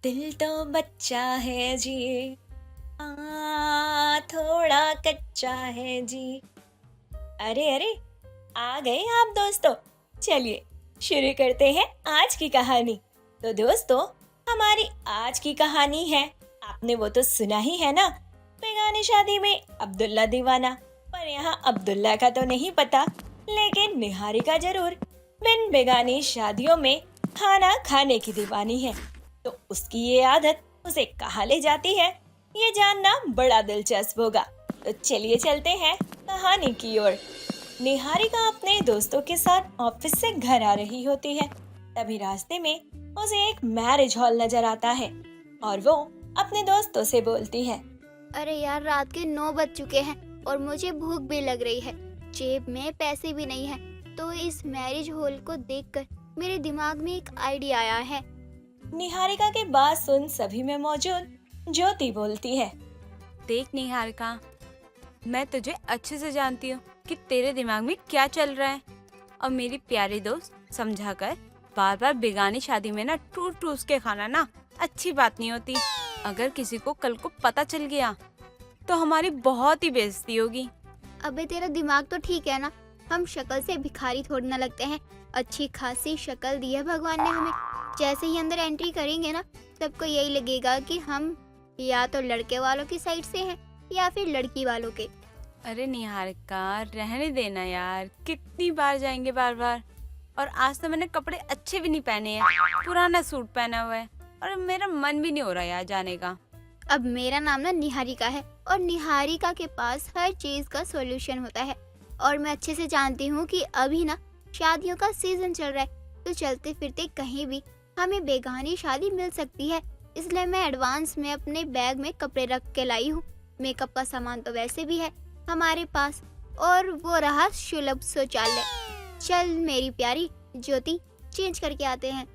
दिल तो बच्चा है जी, थोड़ा कच्चा है जी। अरे अरे, आ गए आप दोस्तों। चलिए शुरू करते हैं आज की कहानी। तो दोस्तों, हमारी आज की कहानी है, आपने वो तो सुना ही है ना, बेगानी शादी में अब्दुल्ला दीवाना। पर यहाँ अब्दुल्ला का तो नहीं पता, लेकिन निहारिका जरूर बिन बेगानी शादियों में खाना खाने की दीवानी है। तो उसकी ये आदत उसे कहाँ ले जाती है, ये जानना बड़ा दिलचस्प होगा। तो चलिए चलते हैं कहानी की ओर। निहारिका अपने दोस्तों के साथ ऑफिस से घर आ रही होती है। तभी रास्ते में उसे एक मैरिज हॉल नजर आता है और वो अपने दोस्तों से बोलती है। अरे यार, रात के 9 बज चुके हैं और मुझे भूख भी लग रही है। जेब में पैसे भी नहीं है। तो इस मैरिज हॉल को देखकर मेरे दिमाग में एक आइडिया आया है। निहारिका की बात सुन सभी में मौजूद ज्योति बोलती है। देख निहारिका, मैं तुझे अच्छे से जानती हूँ कि तेरे दिमाग में क्या चल रहा है। और मेरी प्यारी दोस्त, समझा कर बार बार बेगानी शादी में ना ठूस ठूस के खाना ना अच्छी बात नहीं होती। अगर किसी को कल को पता चल गया तो हमारी बहुत ही बेइज्जती होगी। अबे तेरा दिमाग तो ठीक है ना। हम शक्ल से भिखारी थोड़ी ना लगते हैं। अच्छी खासी शक्ल दी है भगवान ने हमें। जैसे ही अंदर एंट्री करेंगे ना, सबको यही लगेगा कि हम या तो लड़के वालों की साइड से हैं या फिर लड़की वालों के। अरे निहारिका, रहने देना यार, कितनी बार जाएंगे बार बार। और आज तो मैंने कपड़े अच्छे भी नहीं पहने हैं, पुराना सूट पहना हुआ है और मेरा मन भी नहीं हो रहा यार जाने का। अब मेरा नाम ना निहारिका है और निहारिका के पास हर चीज का सॉल्यूशन होता है। और मैं अच्छे से जानती हूँ कि अभी ना शादियों का सीजन चल रहा है, तो चलते फिरते कहीं भी हमें बेगानी शादी मिल सकती है। इसलिए मैं एडवांस में अपने बैग में कपड़े रख के लाई हूँ। मेकअप का सामान तो वैसे भी है हमारे पास, और वो रहा सुलभ शौचालय। चल मेरी प्यारी ज्योति, चेंज करके आते हैं।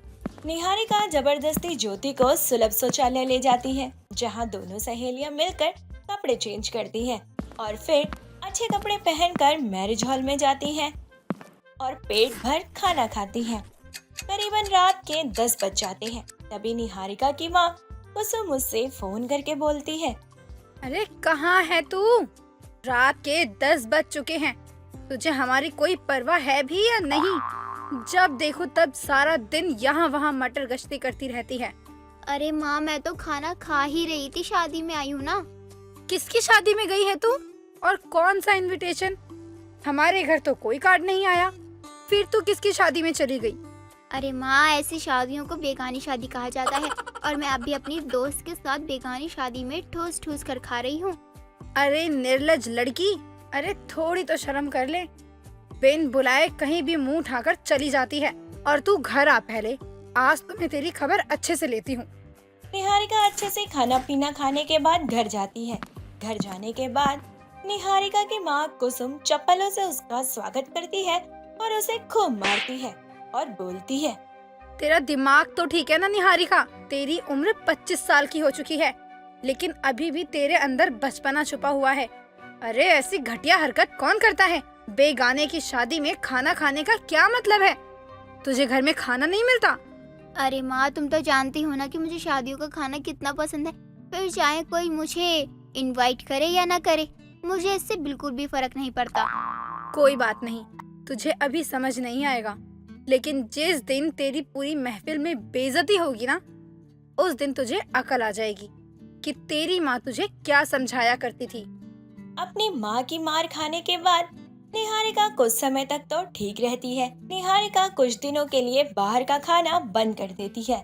निहारिका जबरदस्ती ज्योति को सुलभ शौचालय ले जाती है, जहाँ दोनों सहेलियां मिलकर कपड़े चेंज करती हैं और फिर अच्छे कपड़े पहनकर मैरिज हॉल में जाती हैं और पेट भर खाना खाती हैं। करीबन रात के 10 बज जाते हैं। तभी निहारिका की माँ कुसुम उससे फोन करके बोलती है। अरे कहाँ है तू? रात के 10 बज चुके हैं। तुझे हमारी कोई परवाह है भी या नहीं? जब देखो तब सारा दिन यहाँ वहाँ मटर गश्ती करती रहती है। अरे माँ, मैं तो खाना खा ही रही थी, शादी में आई हूँ ना। किसकी शादी में गई है तू? और कौन सा इनविटेशन? हमारे घर तो कोई कार्ड नहीं आया। फिर तू किसकी शादी में चली गई? अरे माँ, ऐसी शादियों को बेगानी शादी कहा जाता है और मैं अभी अपनी दोस्त के साथ बेगानी शादी में ठूस ठूस कर खा रही हूँ। अरे निर्लज लड़की, अरे थोड़ी तो शर्म कर ले। बिन बुलाए कहीं भी मुंह उठाकर चली जाती है। और तू घर आ पहले, आज तो मैं तेरी खबर अच्छे से लेती हूँ। निहारिका अच्छे से खाना पीना खाने के बाद घर जाती है। घर जाने के बाद निहारिका की माँ कुसुम चप्पलों से उसका स्वागत करती है और उसे खूब मारती है और बोलती है। तेरा दिमाग तो ठीक है ना निहारिका? तेरी उम्र 25 साल की हो चुकी है, लेकिन अभी भी तेरे अंदर बचपना छुपा हुआ है। अरे ऐसी घटिया हरकत कौन करता है? बेगाने की शादी में खाना खाने का क्या मतलब है? तुझे घर में खाना नहीं मिलता? अरे माँ, तुम तो जानती हो ना कि मुझे शादियों का खाना कितना पसंद है। फिर चाहे कोई मुझे इनवाइट करे या ना करे, मुझे इससे बिल्कुल भी फर्क नहीं पड़ता। कोई बात नहीं, तुझे अभी समझ नहीं आएगा, लेकिन जिस दिन तेरी पूरी महफिल में बेइज्जती होगी ना, उस दिन तुझे अकल आ जाएगी कि तेरी माँ तुझे क्या समझाया करती थी। अपनी माँ की मार खाने के बाद निहारिका कुछ समय तक तो ठीक रहती है। निहारिका कुछ दिनों के लिए बाहर का खाना बंद कर देती है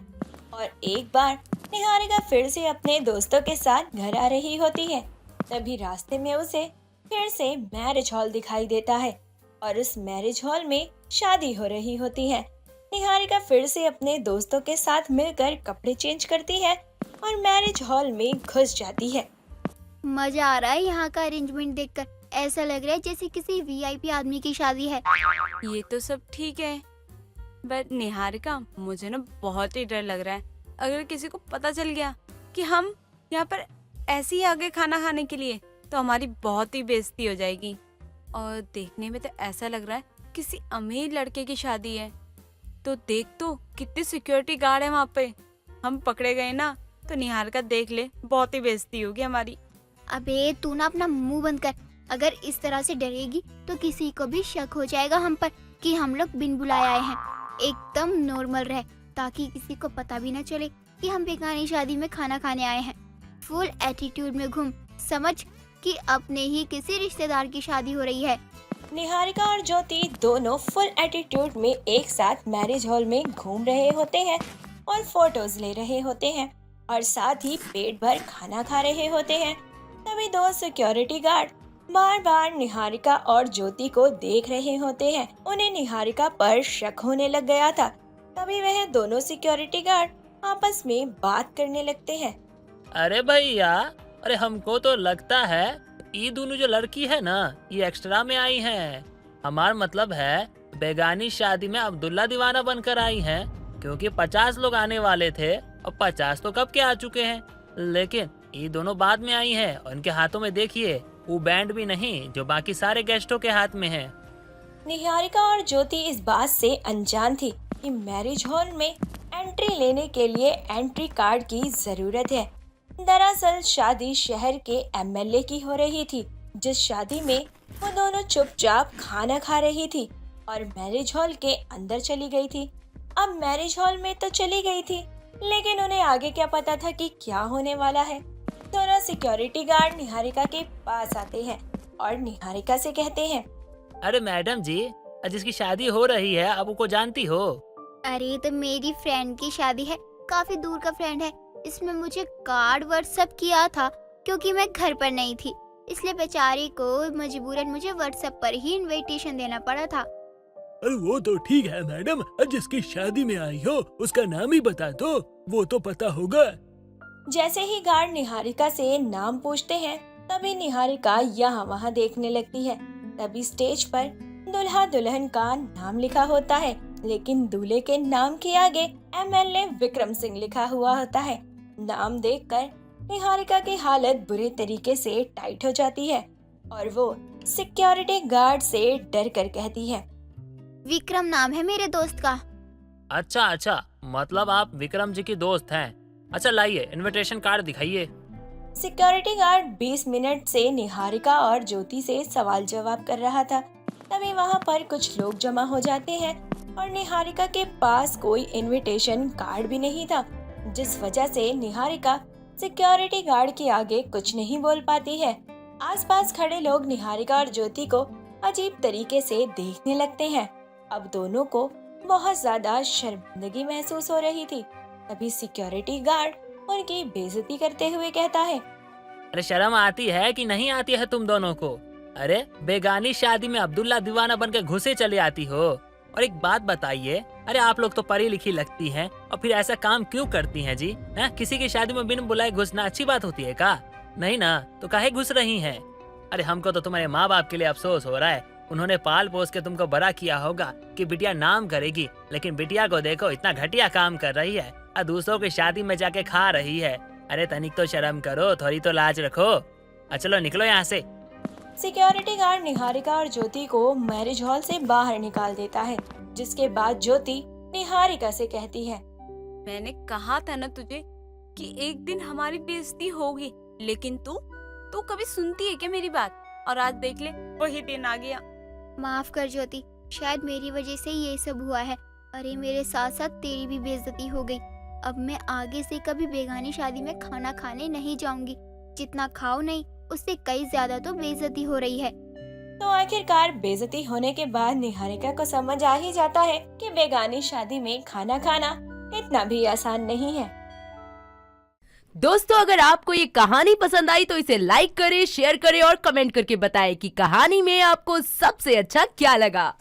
और एक बार निहारिका फिर से अपने दोस्तों के साथ घर आ रही होती है। तभी रास्ते में उसे फिर से मैरिज हॉल दिखाई देता है और उस मैरिज हॉल में शादी हो रही होती है। निहारिका फिर से अपने दोस्तों के साथ मिलकर कपड़े चेंज करती है और मैरिज हॉल में घुस जाती है। मजा आ रहा है यहाँ का अरेंजमेंट देखकर। ऐसा लग रहा है जैसे किसी वीआईपी आदमी की शादी है। ये तो सब ठीक है, बट निहारिका, मुझे ना बहुत ही डर लग रहा है। अगर किसी को पता चल गया कि हम यहाँ पर ऐसे ही आगे खाना खाने के लिए, तो हमारी बहुत ही बेइज्जती हो जाएगी। और देखने में तो ऐसा लग रहा है किसी अमीर लड़के की शादी है। तो देख तो कितने सिक्योरिटी गार्ड है वहाँ पे। हम पकड़े गए ना तो निहारिका देख ले, बहुत ही बेइज्जती होगी हमारी। अबे तू ना अपना मुंह बंद कर। अगर इस तरह से डरेगी तो किसी को भी शक हो जाएगा हम पर कि हम लोग बिन बुलाए आए हैं। एकदम नॉर्मल रहे ताकि किसी को पता भी न चले कि हम बेगानी शादी में खाना खाने आए हैं। फुल एटीट्यूड में घूम, समझ कि अपने ही किसी रिश्तेदार की शादी हो रही है। निहारिका और ज्योति दोनों फुल एटीट्यूड में एक साथ मैरिज हॉल में घूम रहे होते हैं और फोटोज ले रहे होते हैं और साथ ही पेट भर खाना खा रहे होते हैं। तभी दो सिक्योरिटी गार्ड बार बार निहारिका और ज्योति को देख रहे होते हैं। उन्हें निहारिका पर शक होने लग गया था। तभी वह दोनों सिक्योरिटी गार्ड आपस में बात करने लगते हैं। अरे भैया, अरे हमको तो लगता है ये दोनों जो लड़की है ना, ये एक्स्ट्रा में आई हैं। हमार मतलब है बेगानी शादी में अब्दुल्ला दीवाना बनकर आई हैं, क्योंकि 50 लोग आने वाले थे और 50 तो कब के आ चुके हैं। लेकिन ये दोनों बाद में आई हैं और इनके हाथों में देखिए वो बैंड भी नहीं जो बाकी सारे गेस्टों के हाथ में है। निहारिका और ज्योति इस बात से अनजान थी कि मैरिज हॉल में एंट्री लेने के लिए एंट्री कार्ड की जरूरत है। दरअसल शादी शहर के एमएलए की हो रही थी, जिस शादी में वो दोनों चुपचाप खाना खा रही थी और मैरिज हॉल के अंदर चली गई थी। अब मैरिज हॉल में तो चली गई थी, लेकिन उन्हें आगे क्या पता था कि क्या होने वाला है। दोनों सिक्योरिटी गार्ड निहारिका के पास आते हैं और निहारिका से कहते हैं, अरे मैडम जी, जिसकी शादी हो रही है अब उनको जानती हो? अरे तो मेरी फ्रेंड की शादी है, काफी दूर का फ्रेंड है। इसमें मुझे कार्ड व्हाट्सएप किया था क्योंकि मैं घर पर नहीं थी, इसलिए बेचारी को मजबूरन मुझे व्हाट्सएप पर ही इनविटेशन देना पड़ा था। अरे वो तो ठीक है मैडम, जिसकी शादी में आई हो उसका नाम ही बता दो, वो तो पता होगा। जैसे ही गार्ड निहारिका से नाम पूछते हैं, तभी निहारिका यहाँ वहाँ देखने लगती है। तभी स्टेज पर दुल्हा दुल्हन का नाम लिखा होता है, लेकिन दूल्हे के नाम के आगे एमएलए विक्रम सिंह लिखा हुआ होता है। नाम देखकर निहारिका की हालत बुरे तरीके से टाइट हो जाती है और वो सिक्योरिटी गार्ड से डर कर कहती है, विक्रम नाम है मेरे दोस्त का। अच्छा, मतलब आप विक्रम जी की दोस्त हैं। अच्छा लाइए इनविटेशन कार्ड दिखाइए। सिक्योरिटी गार्ड 20 मिनट से निहारिका और ज्योति से सवाल जवाब कर रहा था। तभी वहाँ पर कुछ लोग जमा हो जाते हैं और निहारिका के पास कोई इनविटेशन कार्ड भी नहीं था, जिस वजह से निहारिका सिक्योरिटी गार्ड के आगे कुछ नहीं बोल पाती है। आसपास खड़े लोग निहारिका और ज्योति को अजीब तरीके से देखने लगते हैं। अब दोनों को बहुत ज्यादा शर्मिंदगी महसूस हो रही थी। तभी सिक्योरिटी गार्ड उनकी बेइज्जती करते हुए कहता है, अरे शर्म आती है कि नहीं आती है तुम दोनों को? अरे बेगानी शादी में अब्दुल्ला दीवाना बनकर घुसे चले आती हो। और एक बात बताइए, अरे आप लोग तो पढ़ी लिखी लगती हैं और फिर ऐसा काम क्यों करती हैं जी? हैं? किसी की शादी में बिन बुलाए घुसना अच्छी बात होती है का? नहीं ना, तो काहे घुस रही हैं? अरे हमको तो तुम्हारे माँ बाप के लिए अफसोस हो रहा है। उन्होंने पाल पोस के तुमको बड़ा किया होगा कि बिटिया नाम करेगी, लेकिन बिटिया को देखो इतना घटिया काम कर रही है और दूसरों की शादी में जाके खा रही है। अरे तनिक तो शर्म करो, थोड़ी तो लाज रखो। चलो निकलो यहाँ से। सिक्योरिटी गार्ड निहारिका और ज्योति को मैरिज हॉल से बाहर निकाल देता है, जिसके बाद ज्योति निहारिका से कहती है, मैंने कहा था ना तुझे कि एक दिन हमारी बेइज्जती होगी, लेकिन तू कभी सुनती है क्या मेरी बात? और आज देख ले वही दिन आ गया। माफ कर ज्योति, शायद मेरी वजह से ये सब हुआ है। अरे मेरे साथ साथ तेरी भी बेइज्जती हो गई। अब मैं आगे से कभी बेगानी शादी में खाना खाने नहीं जाऊंगी। जितना खाओ नहीं, उससे कई ज्यादा तो बेइज्जती हो रही है। तो आखिरकार बेइज्जती होने के बाद निहारिका को समझ आ ही जाता है कि बेगानी शादी में खाना खाना इतना भी आसान नहीं है। दोस्तों, अगर आपको ये कहानी पसंद आई तो इसे लाइक करें, शेयर करें और कमेंट करके बताएं कि कहानी में आपको सबसे अच्छा क्या लगा।